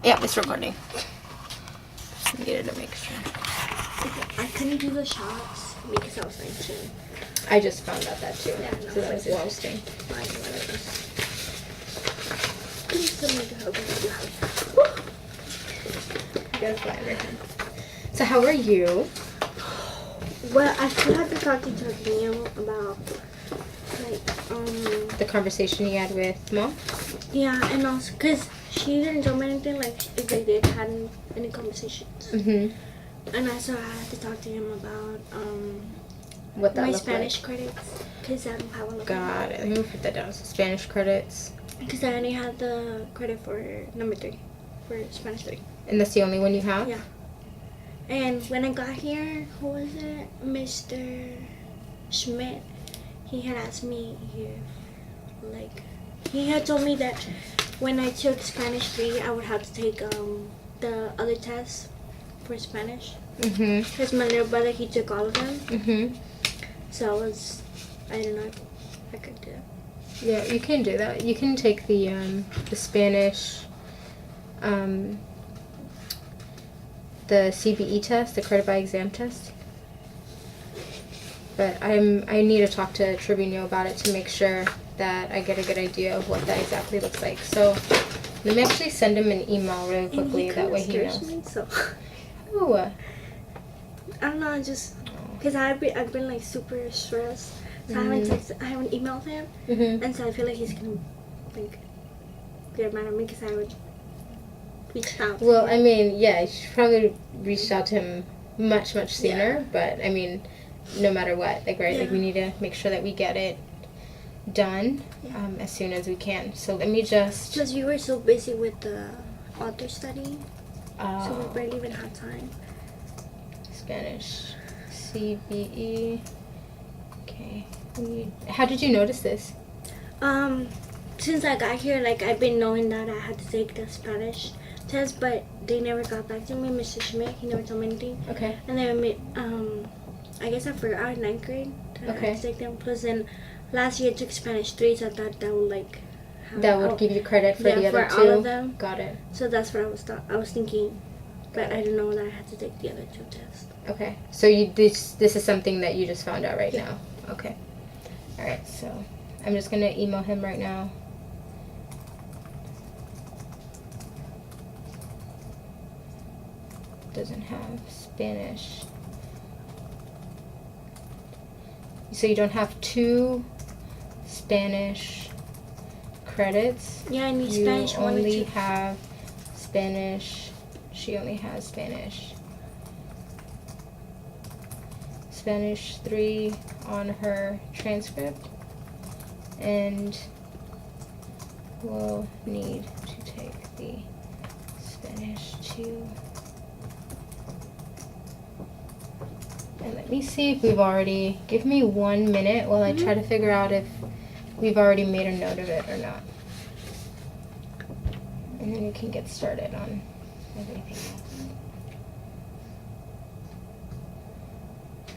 Yeah, it's recording. Needed to make sure. I couldn't do the shots because I was 19. I just found out that too. Yeah, no, So that was interesting. Fine, whatever. Please tell me to help you. You gotta fly over here. So how are you? Well, I still have to talk to Tardino about, The conversation you had with Mom? yeah, and also, because she didn't tell me anything, like, if they did had any conversations. Mm-hmm. And also, I had to talk to him about, What that my looked Spanish like. credits, because I don't have a lot. Got it. Let me put that down. So Spanish credits. Because I only had the credit for number 3, for Spanish 3. And that's the only one you have? Yeah. And when I got here, who was it? Mr. Schmidt. He had asked me if, like, he had told me that when I took Spanish 3, I would have to take the other tests for Spanish. Mm-hmm. Because my little brother, he took all of them. Mm-hmm. So I don't know if I could do it. Yeah, you can do that. You can take the Spanish, the CBE test, the credit by exam test. But I need to talk to Trevino about it to make sure that I get a good idea of what that exactly looks like. So let me actually send him an email really quickly. That way he knows. Me, so. Oh. I don't know, just because I've been like super stressed. So I haven't emailed him, and so I feel like he's gonna like get mad at me because I would reach out. Well, I mean, yeah, you should probably reach out to him much sooner. Yeah. But I mean, no matter what, like like we need to make sure that we get it done as soon as we can. So let me just. Because we were so busy with the author study, so we barely even had time. Spanish, CBE. Okay. How did you notice this? Since I got here, like I've been knowing that I had to take the Spanish test, but they never got back to me. Mr. Schmidt, he never told me anything. Okay. And then I guess I forgot in 9th grade that I had to take them. Plus, then last year I took Spanish 3, so I thought that would like. That would give you credit for the other for two. all of them. Got it. So that's what I was thinking, but I didn't know that I had to take the other 2 tests. Okay. So this is something that you just found out right now. Okay. All right. So I'm just gonna email him right now. Doesn't have Spanish. So you don't have 2 Spanish credits. Yeah, I need Spanish 1 You or 2. only have Spanish. She only has Spanish. Spanish 3 on her transcript, and we'll need to take the Spanish 2. And let me see if we've already, give me 1 minute while I try to figure out if we've already made a note of it or not. And then we can get started on everything else.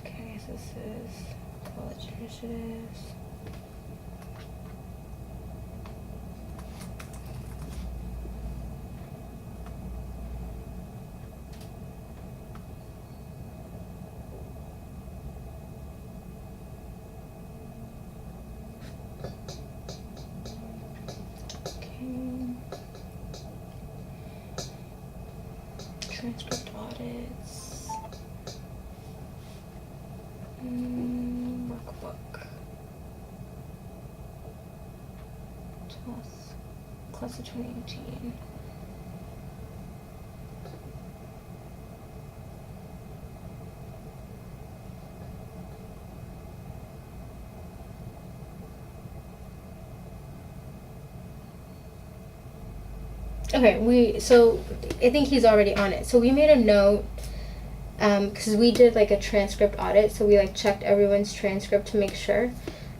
Okay, so this is college initiatives. Transcript audits. Workbook. Class of 2018. Okay, so I think he's already on it. So we made a note, because we did like a transcript audit, so we like checked everyone's transcript to make sure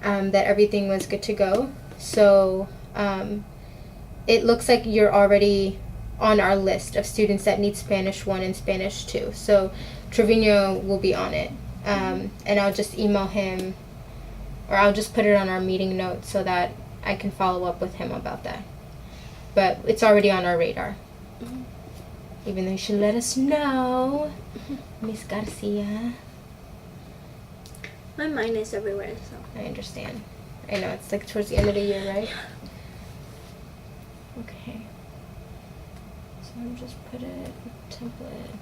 that everything was good to go. So it looks like you're already on our list of students that need Spanish 1 and Spanish 2. So Trevino will be on it, and I'll just email him, or I'll just put it on our meeting notes so that I can follow up with him about that. But it's already on our radar. Even though you should let us know, Miss Garcia. My mind is everywhere, so. I understand. I know, it's like towards the end of the year, right? Okay. So I'm just put it, template.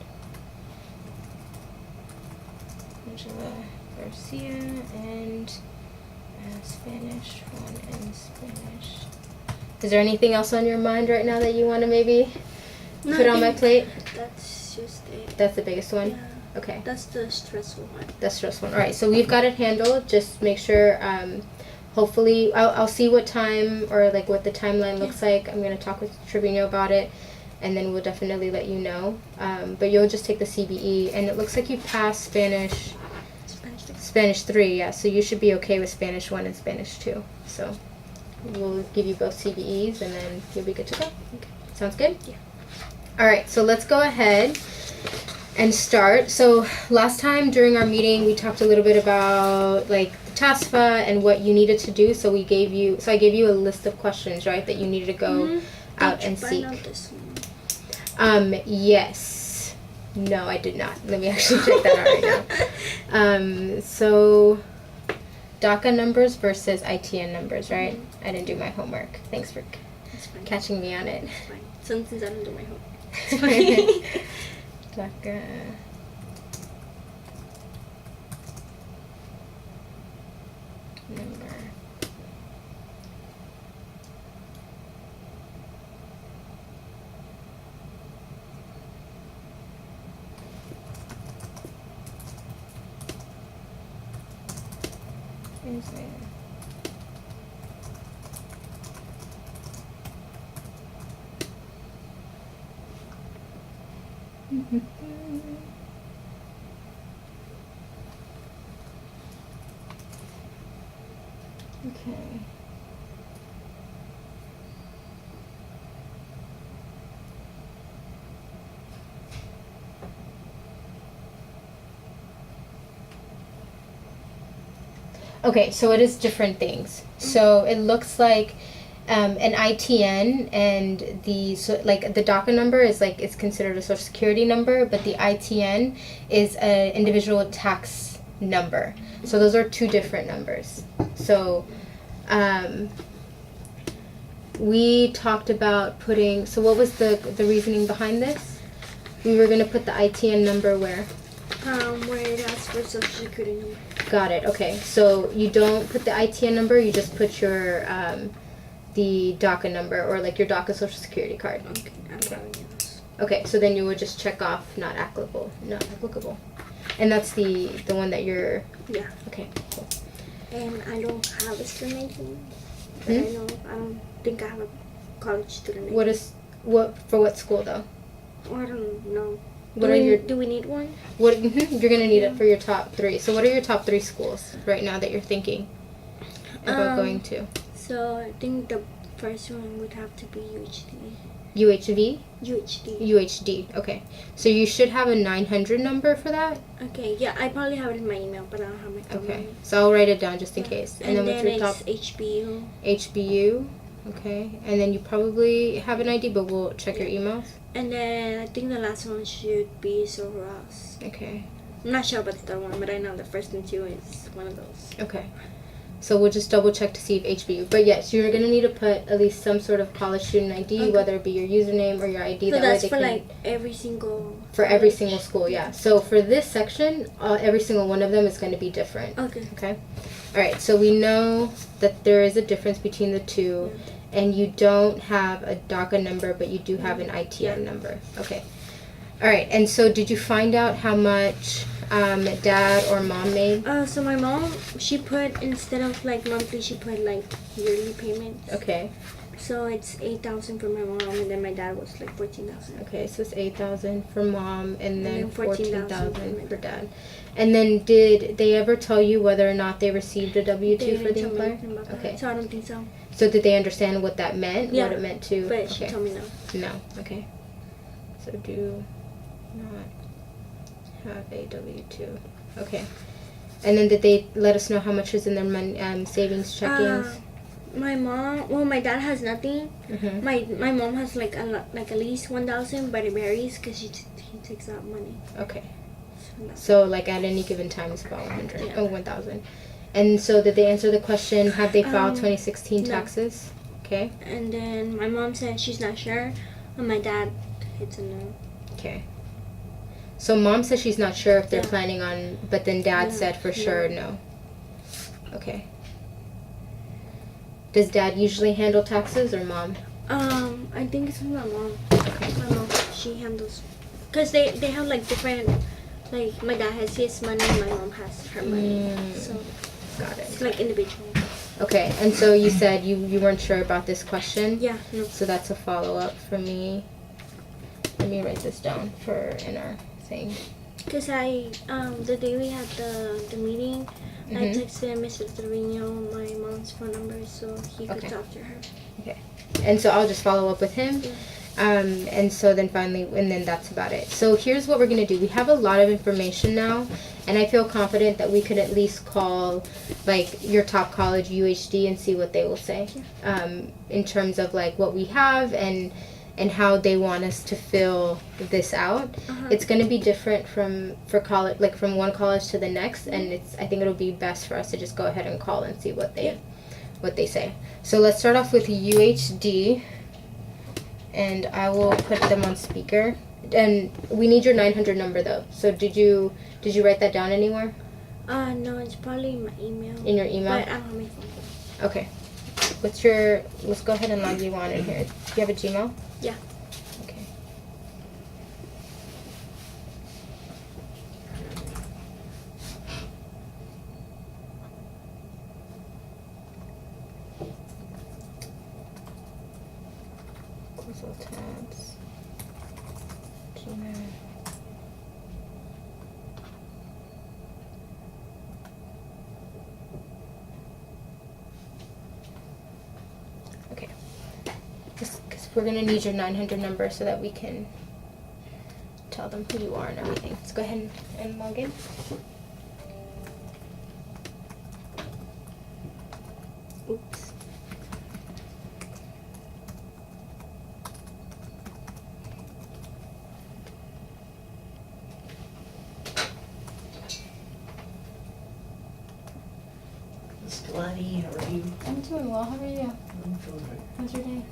Angela Garcia and Spanish 1 and Spanish. Is there anything else on your mind right now that you want to maybe put on my plate? That's just it. That's the biggest one? Yeah. Okay. That's the stressful one. That's stressful. All right, so we've got it handled. Just make sure, hopefully, I'll see what time or like what the timeline looks like. I'm going to talk with Trevino about it, and then we'll definitely let you know. But you'll just take the CBE, and it looks like you passed Spanish 3, yeah, so you should be okay with Spanish 1 and Spanish 2. So we'll give you both CBEs, and then you'll be good to go. Okay. Sounds good? Yeah. All right, so let's go ahead and start. So last time during our meeting, we talked a little bit about like the TASFA and what you needed to do. So I gave you a list of questions, right, that you needed to go out and seek. Did you find out this one? Yes. No, I did not. Let me actually check that out right now. So DACA numbers versus ITN numbers, right? Mm-hmm. I didn't do my homework. Thanks for catching me on it. It's fine. Since I don't do my homework. It's fine. DACA. Number. Is there? Okay. Okay, so it is different things. So it looks like an ITN and the DACA number is like it's considered a social security number, but the ITN is an individual tax number. So those are two different numbers. So we talked about putting. So what was the reasoning behind this? We were going to put the ITN number where? Where it asks for social security number. Got it. Okay. So you don't put the ITN number. You just put your the DACA number or like your DACA social security card. Okay. I'm sorry. Yes. Okay. So then you would just check off not applicable. Not applicable. And that's the one that you're. Yeah. Okay. Cool. And I don't have a student ID. But I don't think I have a college student ID. For what school though? Oh, I don't know. Do we need one? What you're gonna need it for your top 3. So what are your top 3 schools right now that you're thinking about going to? So I think the first one would have to be UHD. UHV? UHD. UHD. Okay. So you should have a 900 number for that. Okay. Yeah, I probably have it in my email, but I don't have my phone. Okay. So I'll write it down just in case. And then what's your it's top? HBU. HBU. Okay. And then you probably have an ID, but we'll check your emails. And then I think the last one should be Ross. Okay. I'm not sure about the third one, but I know the first and 2 is one of those. Okay. So we'll just double check to see if HBU. But yes, you're going to need to put at least some sort of college student ID, whether it be your username or your ID. So that's for like every single... For every single school, yeah. So for this section, every single one of them is going to be different. Okay. Okay? All right, so we know that there is a difference between the two. Yeah. And you don't have a DACA number, but you do have an ITN number. Okay. All right. And so did you find out how much dad or mom made? So my mom, she put, instead of like monthly, she put like yearly payments. Okay. So it's 8,000 for my mom, and then my dad was like 14,000. Okay, so it's 8,000 for mom, and then 14,000 for dad. And then did they ever tell you whether or not they received a W-2 for the employer? Okay. So I don't think so. So did they understand what that meant? Yeah. What it meant to? But she told me no. No. Okay. So do not have a W-2. Okay. And then did they let us know how much is in their money, savings check-ins? My mom, well, my dad has nothing. Mm-hmm. My mom has like like at least 1,000, but it varies because he takes out money. Okay. So So like at any given time it's about 100. Yeah. Oh, 1,000. And so did they answer the question? Have they filed 2016 no. taxes? Okay. And then my mom said she's not sure, and my dad hits a no. Okay. So mom says she's not sure if they're Yeah. planning on, but then dad No. said for sure no. Okay. Does dad usually handle taxes or mom? I think it's my mom. My mom, she handles, cause they have like different, like my dad has his money, my mom has her money, so Got it's it. like individual. Okay, and so you said you weren't sure about this question? Yeah, no. So that's a follow-up for me. Let me write this down for in our thing. Cause the day we had the meeting, I Mhm. texted Mr. Trevino my mom's phone number so he could Okay. talk to her. And so I'll just follow up with him. Yeah. And so then finally, and then that's about it. So here's what we're going to do. We have a lot of information now, and I feel confident that we could at least call, like, your top college, UHD, and see what they will say in terms of, like, what we have and how they want us to fill this out. Uh-huh. It's going to be different for college, like, from one college to the next, and I think it'll be best for us to just go ahead and call and see what they say. So let's start off with UHD. And I will put them on speaker. And we need your 900 number though. So did you write that down anywhere? No, it's probably in my email. In your email? But I don't have my phone. Okay. Let's go ahead and log you on in here. Do you have a Gmail? Yeah. Okay. Close all tabs. Gmail. Okay. Because we're going to need your 900 number so that we can tell them who you are and everything. Let's go ahead and log in. Oops. Slutty, how are you? I'm doing well. How are you? I'm feeling great. How's your day?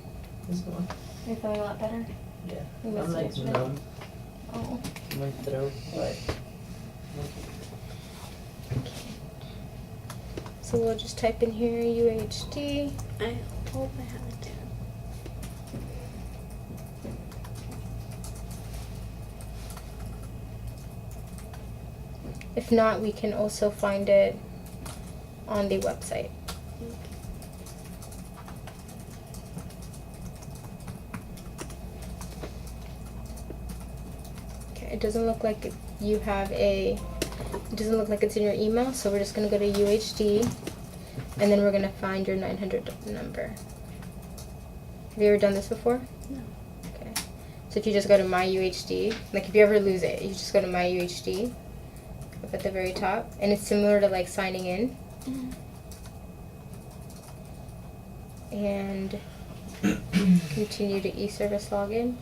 It's going. Are you feeling a lot better? Yeah. You I'm missed like yesterday? numb Oh. in my throat, but So we'll just type in here UHD. I hope I have it. If not, we can also find it on the website. Okay, it doesn't look like you have it doesn't look like it's in your email, so we're just going to go to UHD, and then we're going to find your 900 number. Have you ever done this before? No. Okay. So if you just go to My UHD, like if you ever lose it, you just go to My UHD up at the very top, and it's similar to like signing in. Mm-hmm. And continue to e-service login,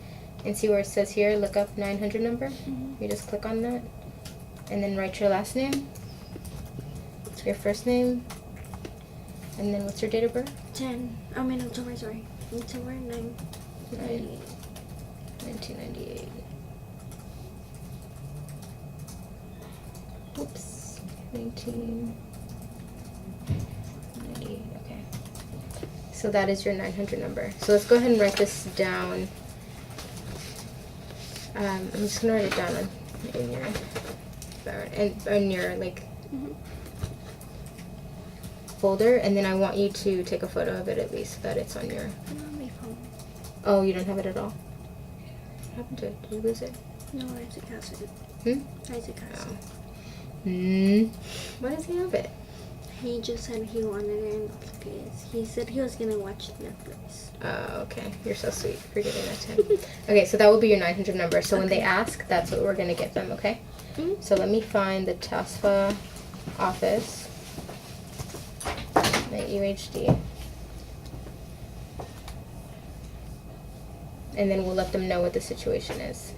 and see where it says here, look up 900 number. Mm-hmm. You just click on that, and then write your last name, your first name, and then what's your date of birth? October, sorry. October 9, 1998. Oops. 1998. Okay. So that is your 900 number. So let's go ahead and write this down. I'm just gonna write it down in your like folder, and then I want you to take a photo of it at least so that it's on your. I don't have my phone. Oh, you don't have it at all? What happened to it? Did you lose it? No, Isaac has it. Isaac has Oh. it. Why does he have it? He just said he wanted it and that's okay. He said he was gonna watch Netflix. Oh, okay. You're so sweet for giving that to him. Okay, so that will be your 900 number. So when they ask, that's what we're gonna get them, okay? Mhm. So let me find the TASFA office at UHD. and then we'll let them know what the situation is.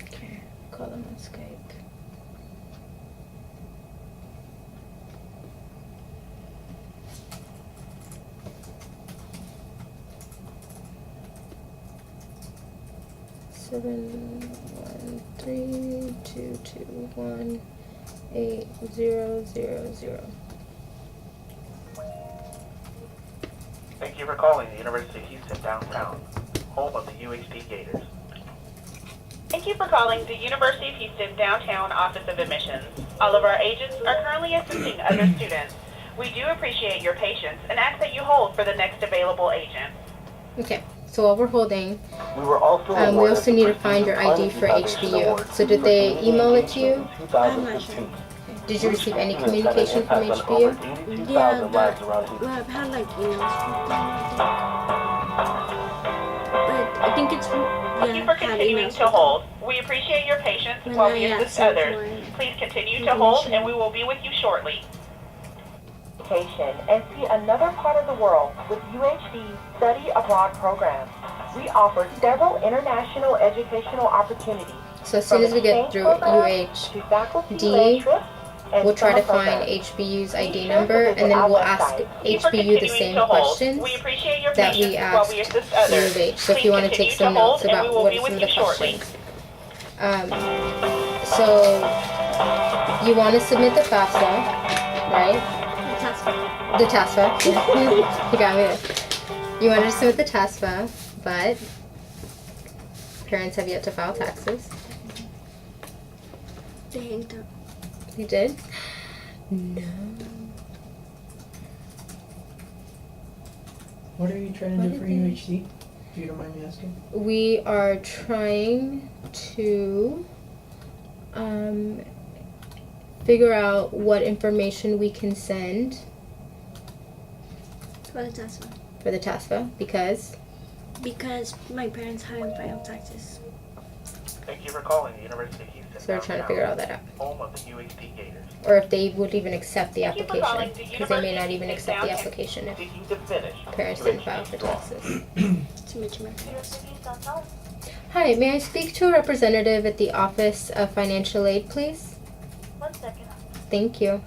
Okay, call them on Skype. Seven 1-3-2-2-1-8-0-0-0. Thank you for calling the University of Houston downtown, home of the UHD Gators. Thank you for calling the University of Houston downtown Office of Admissions. All of our agents are currently assisting other students. We do appreciate your patience and ask that you hold for the next available agent. Okay, so while we're holding, We also need to find your ID for HBU. So did they email it to you? I'm not sure. Did you receive any communication from HBU? Yeah, but I've had like emails from them, but I think it's Thank you for had continuing emails to hold. We appreciate your patience When while I we assist asked others. for Please continue to hold and we will be with you shortly. And see another part of the world with UHD Study Abroad program. We offer several international educational opportunities. So as soon as we get through UHD, we'll try to find HBU's ID number, and then we'll ask Thank you for HBU the continuing same to hold. questions We appreciate your that we patience while asked we assist U others. of H. So if Please you want to take continue some to hold notes and we about will what be some with of you the shortly. questions. So you want to submit the FAFSA, right? The TASFA. You got me there. You wanted to submit the TASFA, but parents have yet to file taxes. They hanged up. They did? No. What are you trying to do for UHD? If you don't mind me asking. We are trying to figure out what information we can send For the TASFA. for the TASFA because Because my parents haven't filed taxes. Thank you for calling the University of Houston so we're trying to figure all that out. home of the UHD Gators. Or if they would even accept the Thank you for calling application, the because they may not University even of accept the Downtown. application if Seeking to finish parents didn't file for taxes. To meet my parents. Hi, may I speak to a representative at the Office of Financial Aid, please? 1 second. Thank you.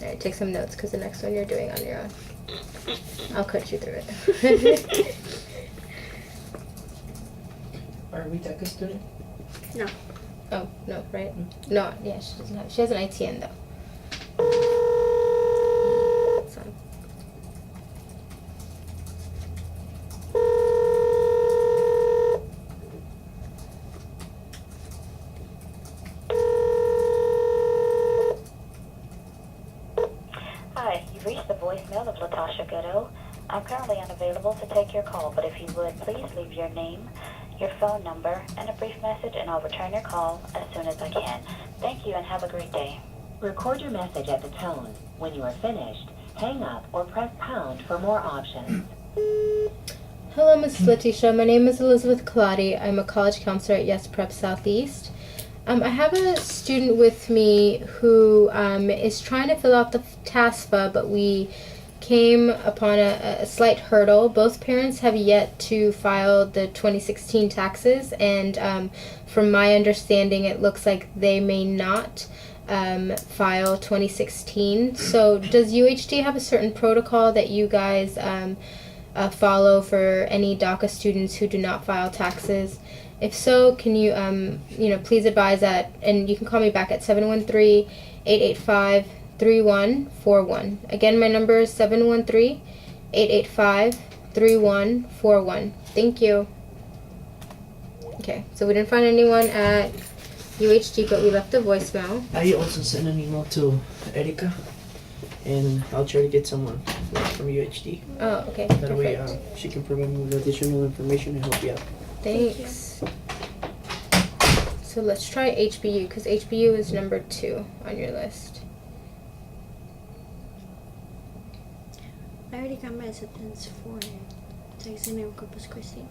Alright, take some notes because the next one you're doing on your own. I'll coach you through it. Are we tech a student? Oh, no, right? No, yeah, she doesn't have. She has an ITN though. So. Hi, you've reached the voicemail of Latasha Goodo. I'm currently unavailable to take your call, but if you would, please leave your name, your phone number, and a brief message, and I'll return your call as soon as I can. Thank you and have a great day. Record your message at the tone. When you are finished, hang up or press pound for more options. Hello, Ms. Letitia. My name is Elizabeth Colati. I'm a college counselor at Yes Prep Southeast. I have a student with me who is trying to fill out the TASFA, but we came upon a slight hurdle. Both parents have yet to file the 2016 taxes, and from my understanding, it looks like they may not file 2016. So does UHD have a certain protocol that you guys follow for any DACA students who do not file taxes? If so, can you, please advise that, and you can call me back at 713-885-3141. Again, my number is 713-885-3141. Thank you. Okay, so we didn't find anyone at UHD, but we left a voicemail. I also sent an email to Erika, and I'll try to get someone from UHD. Oh, okay, That way perfect. she can provide me with additional information and help you out. Thanks. So let's try HBU, because HBU is number 2 on your list. I already got my acceptance for Texas A&M Corpus Christi,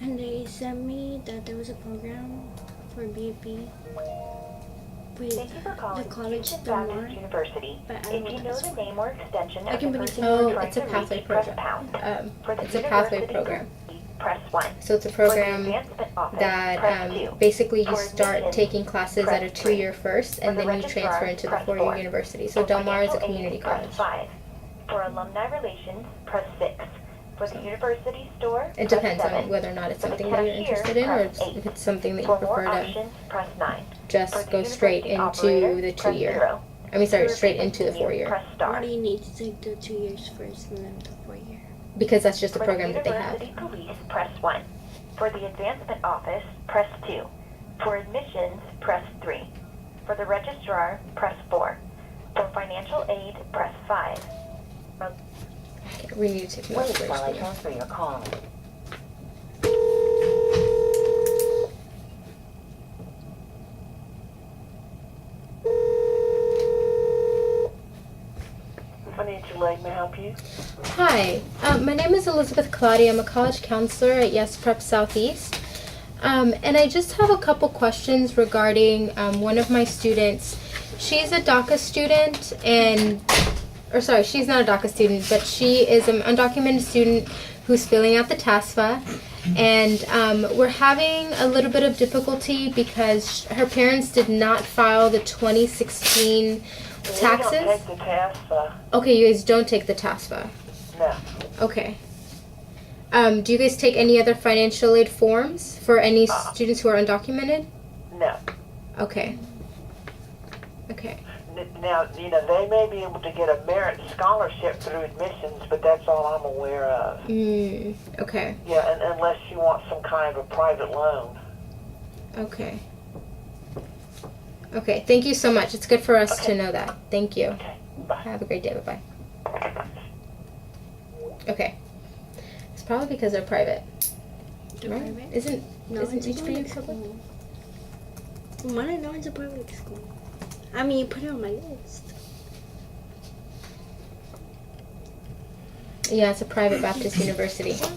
and they sent me that there was a program for BAP with Thank you for calling the college Houston Del Baptist Mar. University. But I If don't know you what know that's the for. name or extension I of can the bring it person to Oh, you're trying it's a to pathway reach, press program. pound. For the It's a pathway university program. press 1. So it's a For the program advancement office, that press 2. basically you For start admissions, taking classes at a press 3. 2-year first, and For the then you transfer registrar, into the press 4-year 4. university. So For Del Mar is a financial community aid, college. press 5. For alumni relations, press 6. For the university store, It press depends 7. on whether or not it's For the something that you're cashier, interested in, or press 8. if it's something that you For more prefer to options, press 9. For just the go straight university into operator, the press 2-year. 0. I mean, sorry, To straight repeat into the this menu, 4-year. Press star. Why do you need to take the 2 years first and then the 4 year? Because that's just the For program the that they have. university police, press 1. For the advancement office, press 2. For admissions, press 3. For the registrar, press 4. For financial aid, press 5. Okay, we need to take notes Wait while I first. transfer your call. Financial aid, may I help you? Hi, my name is Elizabeth Claudia. I'm a college counselor at Yes Prep Southeast. And I just have a couple questions regarding one of my students. She's a DACA student, she's not a DACA student, but she is an undocumented student who's filling out the TASFA. And we're having a little bit of difficulty because her parents did not file the 2016 taxes. We don't take the TASFA. Okay, you guys don't take the TASFA. No. Okay. Do you guys take any other financial aid forms for any students who are undocumented? No. Okay. Okay. Now, they may be able to get a merit scholarship through admissions, but that's all I'm aware of. Okay. Yeah, and unless you want some kind of a private loan. Okay. Okay, thank you so much. It's good for us to Okay. know that. Thank you. Okay, bye. Have a great day. Bye-bye. Okay. It's probably because they're private. They're Right? private? Isn't No, isn't it's a HBU public public? school. From what I know, it's a public school. I mean, you put it on my list. Yeah, it's a private Baptist university. What?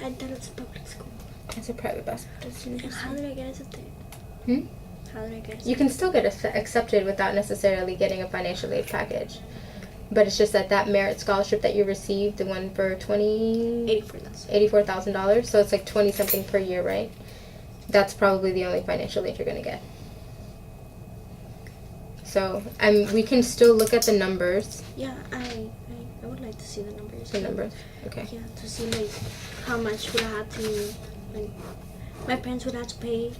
I thought it's a public school. It's a private Baptist And university. how did I get accepted? Hmm? How did I get accepted? You can still get accepted without necessarily getting a financial aid package. But it's just that merit scholarship that you received, the one for $84,000, so it's like 20 something per year, right? That's probably the only financial aid you're going to get. So, we can still look at the numbers. Yeah, I would like to see the numbers. The numbers, okay. Yeah, to see like how much would I have to, like, my parents would have to pay.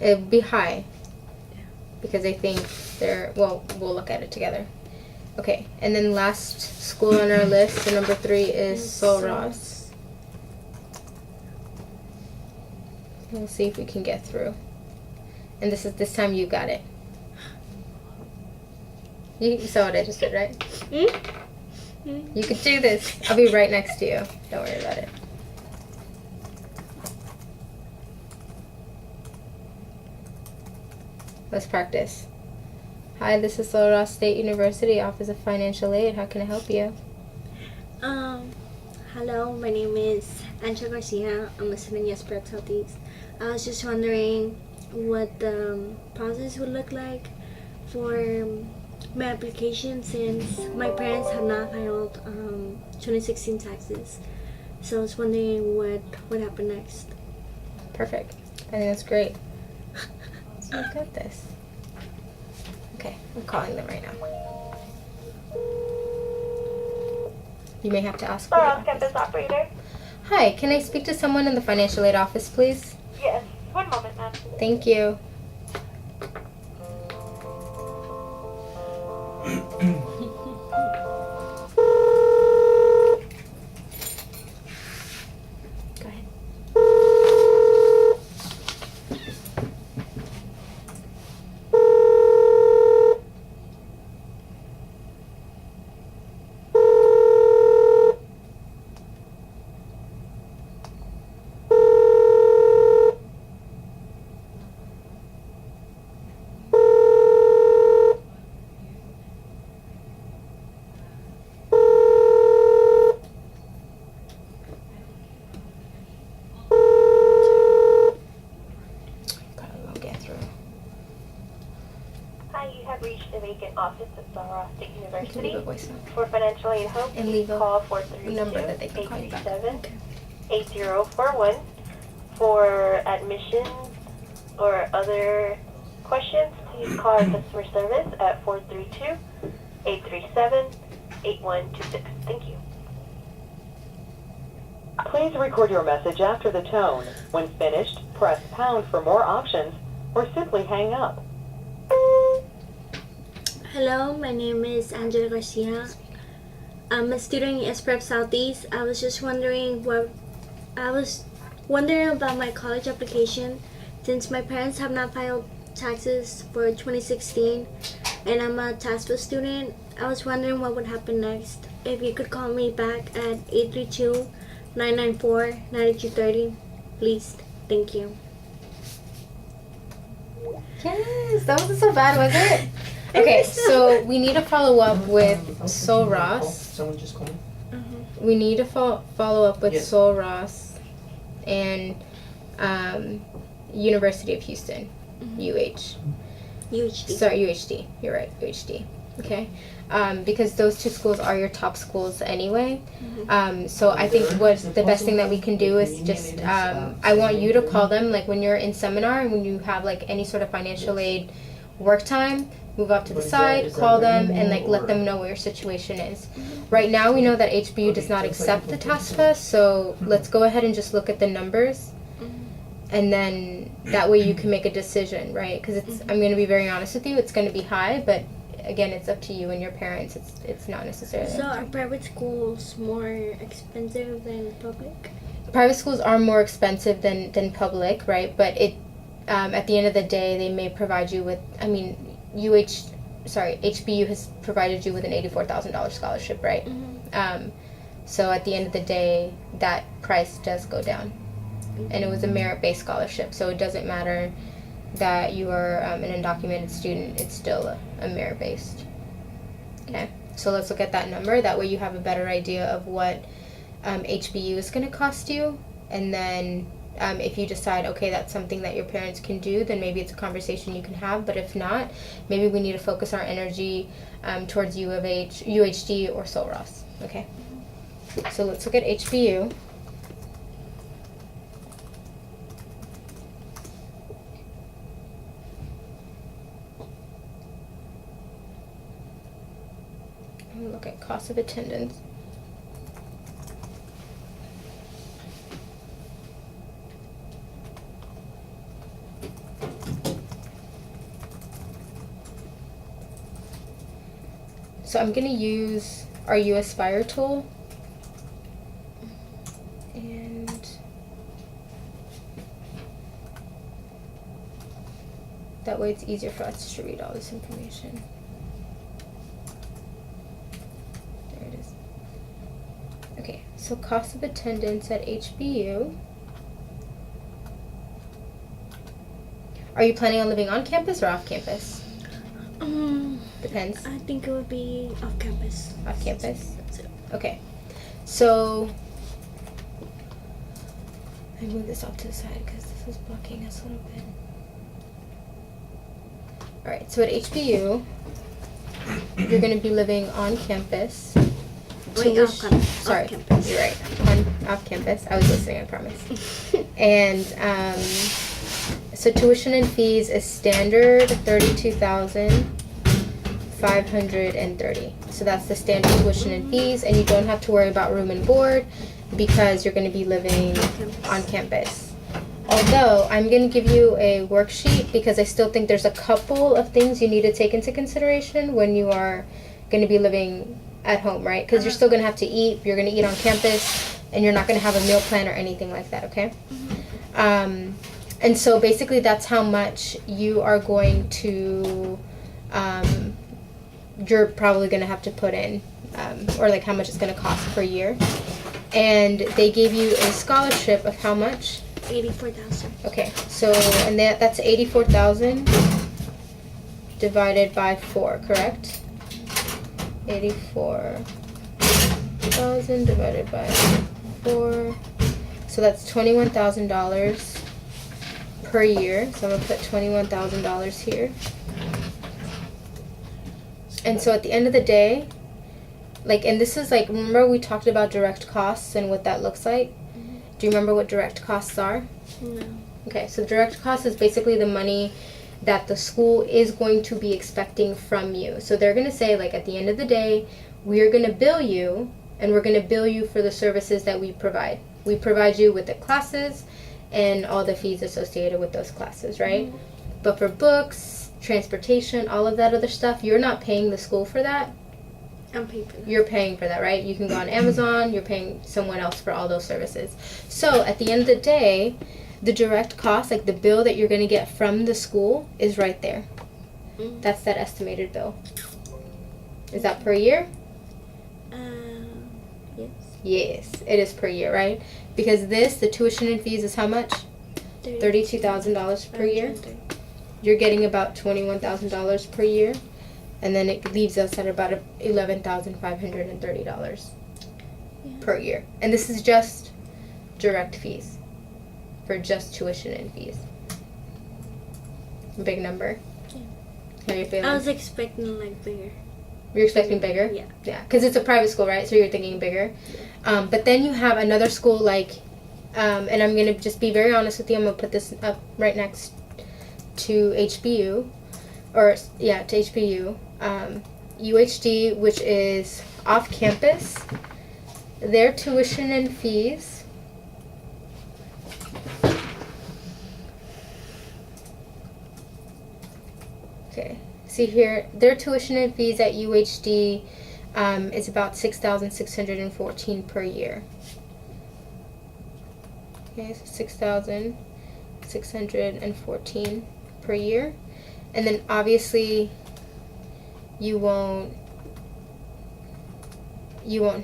It would be high. Because I think we'll look at it together. Okay, and then last school on our list, the number 3 is Sol Ross. We'll see if we can get through. And this time you got it. You saw what I just did, right? You could do this. I'll be right next to you. Don't worry about it. Let's practice. Hi, this is Sol Ross State University Office of Financial Aid. How can I help you? Hello, my name is Angela Garcia. I'm a student at Yes Prep Southeast. I was just wondering what the process would look like for my application since my parents have not filed 2016 taxes. So I was wondering what would happen next. Perfect. I think that's great. Let's look at this. Okay, I'm calling them right now. You may have to ask for Hello, it. campus operator. Hi, can I speak to someone in the financial aid office, please? Yes, one moment, ma'am. Thank you. Go ahead. Advancement Office of St. State You can University. leave a voicemail. For financial aid help, And leave a call number that they can call you back. 432-837-8041. For admissions or other questions, please call our customer service at 432-837-8126. Thank you. Please record your message after the tone. When finished, press pound for more options or simply hang up. Hello, my name is Angela Garcia. I'm a student in Prep Southeast. I was wondering about my college application. Since my parents have not filed taxes for 2016 and I'm a TASFA student, I was wondering what would happen next. If you could call me back at 832-994-9230, please. Thank you. Yes, that wasn't so bad, was it? Okay, so we need to follow up with Sol Ross. Someone just called me. We need to follow up with Yes. Sol Ross and University of Houston, UH. UHD. Sorry, UHD. You're right, UHD. Okay, because those two schools are your top schools anyway. So I think the best thing that we can do is just I want you to call them like when you're in seminar and when you have like any sort of financial aid work time. Move up to the side, call them, and like let them know what your situation is. Right now, we know that HBU does not accept the TASFA, so let's go ahead and just look at the numbers, and then that way you can make a decision, right? Because I'm going to be very honest with you, it's going to be high, but again, it's up to you and your parents. It's not necessarily. So are private schools more expensive than public? Private schools are more expensive than public, right? But at the end of the day, they may provide you with. I mean, HBU has provided you with an $84,000 scholarship, right? So at the end of the day, that price does go down, and it was a merit-based scholarship, so it doesn't matter that you are an undocumented student; it's still a merit-based. Okay, so let's look at that number. That way, you have a better idea of what HBU is going to cost you, and then. If you decide, okay, that's something that your parents can do, then maybe it's a conversation you can have. But if not, maybe we need to focus our energy towards U of H, UHD, or Sol Ross. Okay. So let's look at HBU. I'm gonna look at cost of attendance. So I'm going to use our Aspire tool, and that way it's easier for us to read all this information. There it is. Okay, so cost of attendance at HBU. Are you planning on living on campus or off campus? Depends. I think it would be off campus. Off campus? Okay. So, I move this off to the side because this is blocking us a little bit. Alright, so at HBU, you're going to be living on campus. Wait, off campus. Sorry, Off campus. you're right. Off campus. I was listening, I promise. And, so tuition and fees is standard $32,530. So that's the standard tuition and fees, and you don't have to worry about room and board because you're going to be living on campus. Although I'm going to give you a worksheet because I still think there's a couple of things you need to take into consideration when you are going to be living at home, right? Because you're still going to have to eat. You're going to eat on campus, and you're not going to have a meal plan or anything like that, okay? And so basically that's how much you are going to, you're probably going to have to put in, or like how much it's going to cost per year. And they gave you a scholarship of how much? 84,000. Okay, so, and that's 84,000 divided by 4, correct? 84,000 divided by 4. So that's $21,000 per year. So I'm going to put $21,000 here. And so at the end of the day, like, and this is like, remember we talked about direct costs and what that looks like? Do you remember what direct costs are? No. Okay, so direct cost is basically the money that the school is going to be expecting from you. So they're going to say, like, at the end of the day, we are going to bill you, and we're going to bill you for the services that we provide. We provide you with the classes and all the fees associated with those classes, right? Mm-hmm. But for books, transportation, all of that other stuff, you're not paying the school for that. I'm paying for that. You're paying for that, right? You can go on Amazon, you're paying someone else for all those services. So at the end of the day, the direct cost, like the bill that you're going to get from the school, is right there. That's that estimated bill. Is that per year? Yes. Yes, it is per year, right? Because the tuition and fees is how much? $32,000 per year. You're getting about $21,000 per year. And then it leaves us at about $11,530 per year. And this is just direct fees for just tuition and fees. Big number. Yeah. How are you feeling? I was expecting like bigger. You're expecting bigger? Yeah. Yeah, because it's a private school, right? So you're thinking bigger. But then you have another school like, and I'm going to just be very honest with you. I'm going to put this up right next to HBU. To HBU. UHD, which is off campus. Their tuition and fees see here, their tuition and fees at UHD is about $6,614 per year. Okay, so $6,614 per year. And then obviously you won't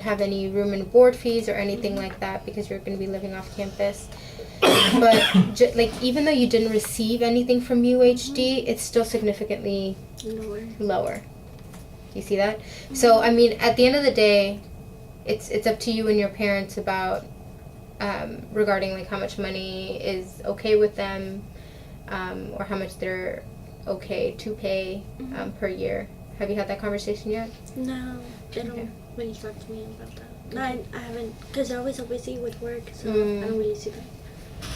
have any room and board fees or anything like that because you're going to be living off campus. But like, even though you didn't receive anything from UHD, it's still significantly lower. You see that? So I mean, at the end of the day, it's up to you and your parents about regarding like how much money is okay with them, or how much they're okay to pay per year. Have you had that conversation yet? No, they don't really talk to me about that. No, I haven't, because I always busy with work, so I don't really see that.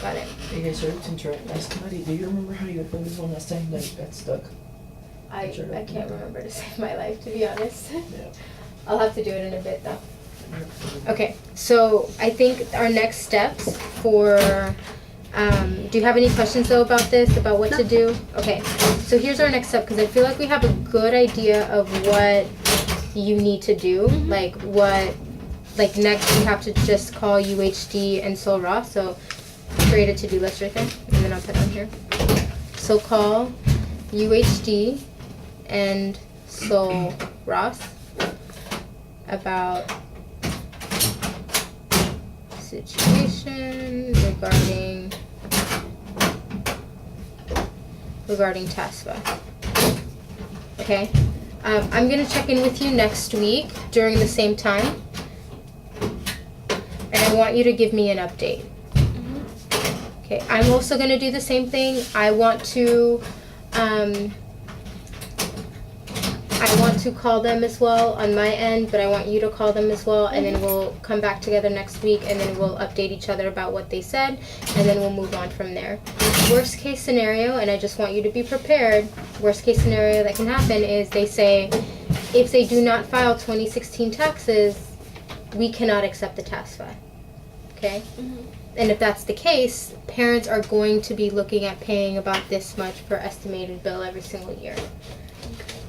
Got it. Hey guys, sorry to interrupt. Ask Maddie, do you remember how you opened this one last time that got stuck? I can't remember to save my life, to be honest. Yeah. I'll have to do it in a bit though. Okay, so I think our next steps for, do you have any questions though about this, about what to do? Okay, so here's our next step, because I feel like we have a good idea of what you need to do. Like next you have to just call UHD and Sol Ross. So create a to-do list right there, and then I'll put it on here. So call UHD and Sol Ross about situation regarding TASFA. Okay, I'm gonna check in with you next week during the same time, and I want you to give me an update. Okay, I'm also gonna do the same thing. I want to call them as well on my end, but I want you to call them as well, and then we'll come back together next week, and then we'll update each other about what they said, and then we'll move on from there. Worst case scenario, and I just want you to be prepared, worst case scenario that can happen is they say, if they do not file 2016 taxes, we cannot accept the TASFA. Okay? And if that's the case, parents are going to be looking at paying about this much per estimated bill every single year.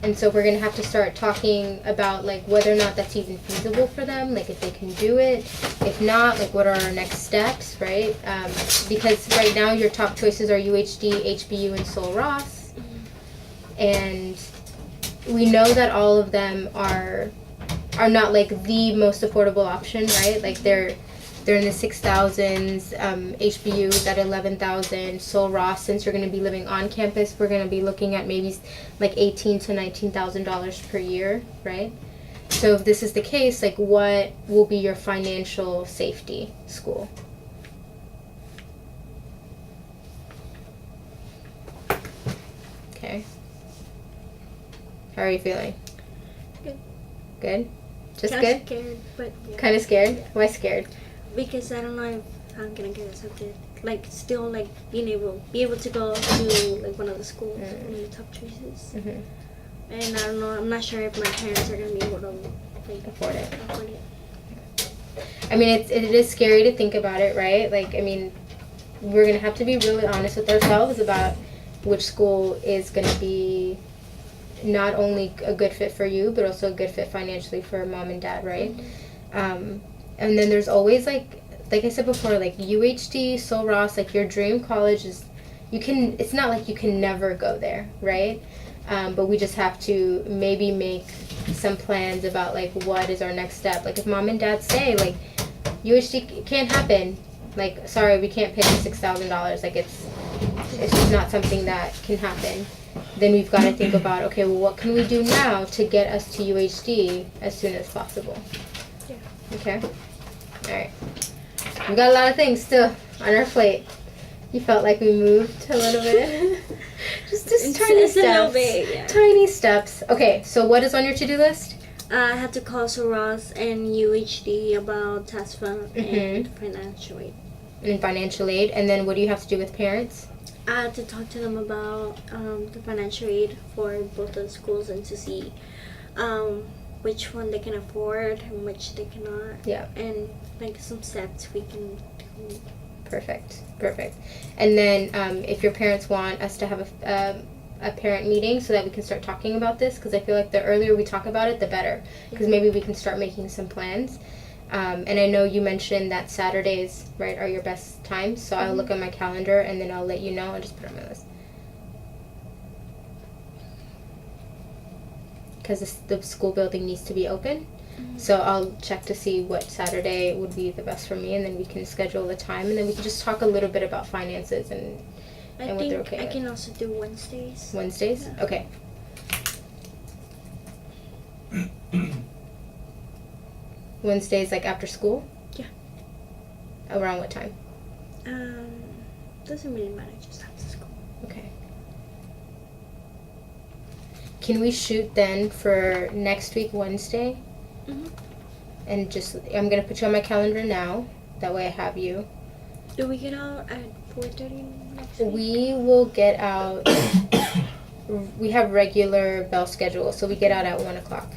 And so we're going to have to start talking about like whether or not that's even feasible for them, like if they can do it. If not, like what are our next steps, right? Because right now your top choices are UHD, HBU, and Sol Ross. And we know that all of them are not like the most affordable option, right? Like they're in the 6,000s, HBU is at 11,000, Sol Ross, since you're going to be living on campus, we're going to be looking at maybe like $18,000 to $19,000 per year, right? So if this is the case, like what will be your financial safety school? Okay. How are you feeling? Good? Just Kinda good? scared, but yeah. Kind of scared? Why scared? Because I don't know if I'm gonna get accepted. Like, still, like, be able to go to, like, one of the schools, one of the top choices. Mm-hmm. And I don't know, I'm not sure if my parents are gonna be able to, like, Afford it. afford it. I mean, it is scary to think about it, right? Like, I mean, we're going to have to be really honest with ourselves about which school is going to be not only a good fit for you, but also a good fit financially for mom and dad, right? And then there's always, like I said before, like UHD, Sul Ross, like your dream college is, it's not like you can never go there, right? But we just have to maybe make some plans about, like, what is our next step. Like, if mom and dad say, like, UHD can't happen, like, sorry, we can't pay you $6,000, like, it's just not something that can happen, then we've got to think about, okay, well, what can we do now to get us to UHD as soon as possible? Yeah. Okay? Alright. We've got a lot of things still on our plate. You felt like we moved a little bit. just tiny steps. A little bit, yeah. Tiny steps. Okay, so what is on your to-do list? I had to call Sir Ross and UHD about tax fund and financial aid. And financial aid. And then what do you have to do with parents? I had to talk to them about the financial aid for both the schools and to see which one they can afford and which they cannot. Yeah. And like some steps we can do. Perfect. And then if your parents want us to have a parent meeting so that we can start talking about this, because I feel like the earlier we talk about it, the better. Because maybe we can start making some plans. And I know you mentioned that Saturdays, right, are your best times. So I'll look at my calendar and then I'll let you know. I'll just put it on my list. Because the school building needs to be open. So I'll check to see what Saturday would be the best for me, and then we can schedule the time, and then we can just talk a little bit about finances and what they're okay I with. can also do Wednesdays. Wednesdays? Yeah. Okay. Wednesdays, like after school? Yeah. Around what time? Doesn't really matter, just after school. Okay. Can we shoot then for next week, Wednesday? And just, I'm going to put you on my calendar now. That way I have you. Do we get out at 4:30 next week? We will get out, we have regular bell schedule, so we get out at 1 o'clock.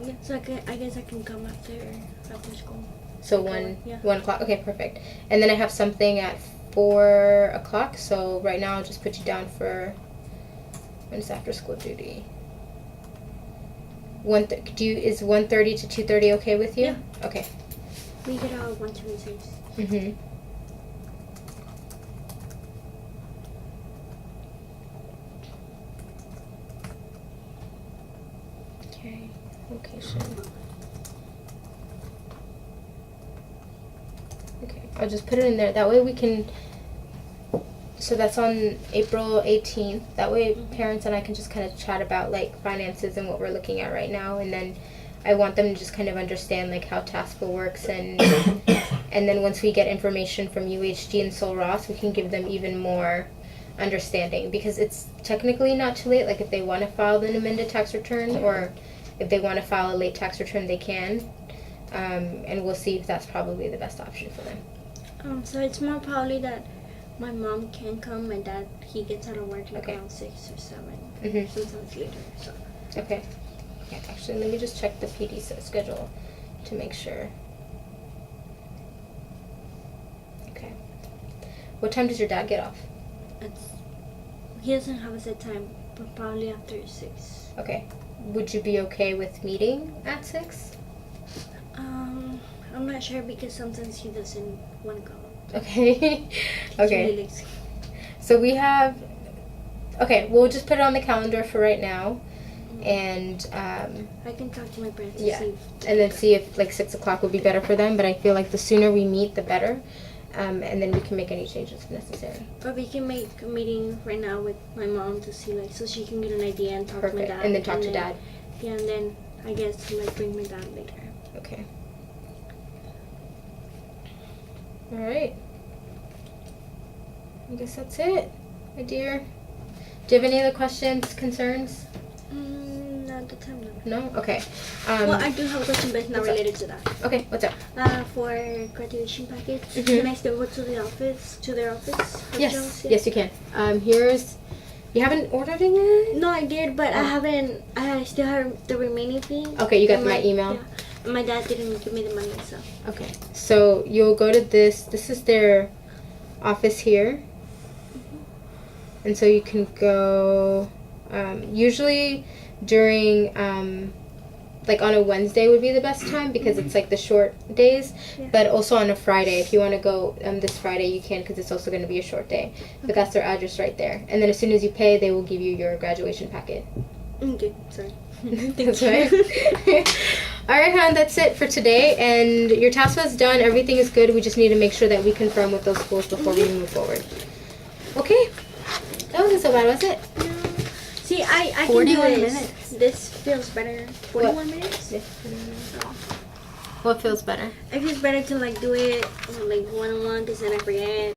Yeah, so I guess I can come after school. So Okay, 1 o'clock. Okay, perfect. And then I have something at 4 o'clock. So right now I'll just put you down for when it's after school duty. Is 1:30 to 2:30 okay with you? Yeah. Okay. We get out 1, 2, and 6. Mhm. Okay. Location. Okay, I'll just put it in there. That way we can. So that's on April 18th. That way parents and I can just kind of chat about like finances and what we're looking at right now, and then I want them to just kind of understand like how Taskful works, and and then once we get information from UHD and Sul Ross, we can give them even more understanding, because it's technically not too late. Like if they want to file an amended tax return, or if they want to file a late tax return, they can, and we'll see if that's probably the best option for them. So it's more probably that my mom can come. My dad, he gets out of work like Okay. around 6 or 7. Mhm. Sometimes later. So Okay. Okay, actually, let me just check the PD schedule to make sure. Okay. What time does your dad get off? he doesn't have a set time, but probably after 6. Okay. Would you be okay with meeting at 6? I'm not sure because sometimes he doesn't want to go. Okay. He's Okay. really lazy. So we have. Okay, we'll just put it on the calendar for right now, and I can talk to my parents yeah, to see if and then see if like 6 o'clock would be better for them. But I feel like the sooner we meet, the better, and then we can make any changes if necessary. or we can make a meeting right now with my mom to see like so she can get an idea and talk to my Perfect. dad. And then talk to dad. Yeah, and then I guess like bring my dad later. Okay. All right. I guess that's it, my dear. Do you have any other questions, concerns? Not at the time, no. No? Okay. Well, I do have a question, but it's not what's up? related to that. Okay, what's up? For graduation package, Mhm. can I still go to their office? Yes. Yes, you can. Here's... You haven't ordered it yet? No, I did, but I Oh. haven't. I still have the remaining fee. Okay, you got And my email? Yeah. My dad didn't give me the money, so. Okay. So you'll go to this. This is their office here. And so you can go... usually during... like on a Wednesday would be the best time because it's like the short days, Yeah. but also on a Friday. If you want to go this Friday, you can because it's also going to be a short day. But that's their address right there. And then as soon as you pay, they will give you your graduation packet. Okay, sorry. That's right. All right, hon, that's it for today. And your TAFSA done. Everything is good. We just need to make sure that we confirm with those schools before we move forward. Okay. That wasn't so bad, was it? See, I can 41 do this. minutes. This feels better. 41 minutes? Yeah. What feels better? It feels better to like do it like one-on-one because then I forget.